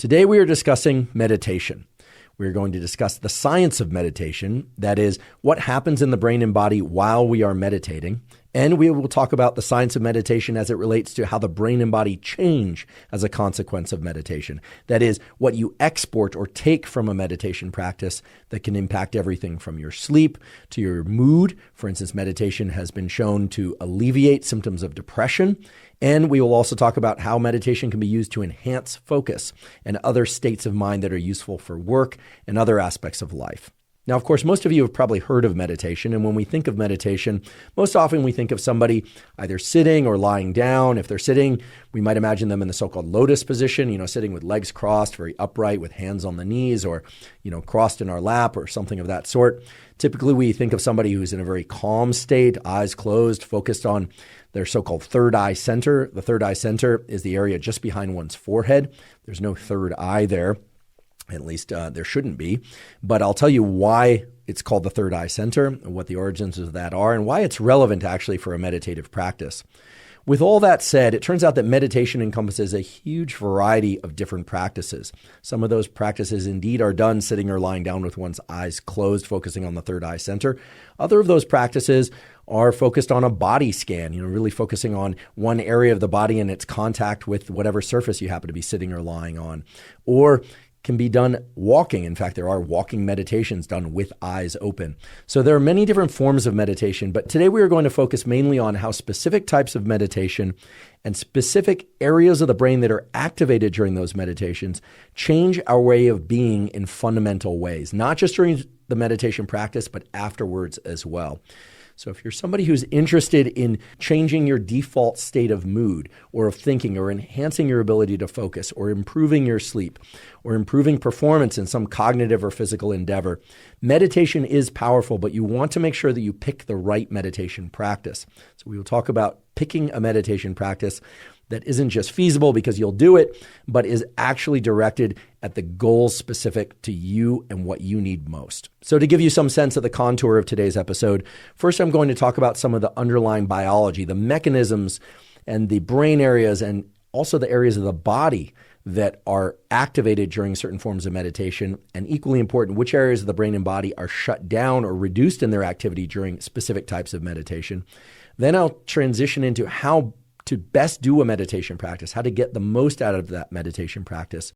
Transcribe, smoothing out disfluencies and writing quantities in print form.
Today we are discussing meditation. We're going to discuss the science of meditation, that is, what happens in the brain and body while we are meditating. And we will talk about the science of meditation as it relates to how the brain and body change as a consequence of meditation. That is, what you export or take from a meditation practice that can impact everything from your sleep to your mood. For instance, meditation has been shown to alleviate symptoms of depression. And we will also talk about how meditation can be used to enhance focus and other states of mind that are useful for work and other aspects of life. Now, of course, most of you have probably heard of meditation. And when we think of meditation, most often we think of somebody either sitting or lying down. If they're sitting, we might imagine them in the so-called lotus position, sitting with legs crossed, very upright with hands on the knees, or, crossed in our lap or something of that sort. Typically, we think of somebody who's in a very calm state, eyes closed, focused on their so-called third eye center. The third eye center is the area just behind one's forehead. There's no third eye there. At least there shouldn't be. But I'll tell you why it's called the third eye center, what the origins of that are, and why it's relevant actually for a meditative practice. With all that said, it turns out that meditation encompasses a huge variety of different practices. Some of those practices indeed are done sitting or lying down with one's eyes closed, focusing on the third eye center. Other of those practices are focused on a body scan, really focusing on one area of the body and its contact with whatever surface you happen to be sitting or lying on. Or can be done walking. In fact, there are walking meditations done with eyes open. So there are many different forms of meditation, but today we are going to focus mainly on how specific types of meditation and specific areas of the brain that are activated during those meditations change our way of being in fundamental ways, not just during the meditation practice, but afterwards as well. So if you're somebody who's interested in changing your default state of mood or of thinking or enhancing your ability to focus or improving your sleep or improving performance in some cognitive or physical endeavor, meditation is powerful, but you want to make sure that you pick the right meditation practice. So we will talk about picking a meditation practice that isn't just feasible because you'll do it, but is actually directed at the goals specific to you and what you need most. So to give you some sense of the contour of today's episode, first I'm going to talk about some of the underlying biology, the mechanisms and the brain areas and also the areas of the body that are activated during certain forms of meditation, and equally important, which areas of the brain and body are shut down or reduced in their activity during specific types of meditation. Then I'll transition into how to best do a meditation practice, how to get the most out of that meditation practice.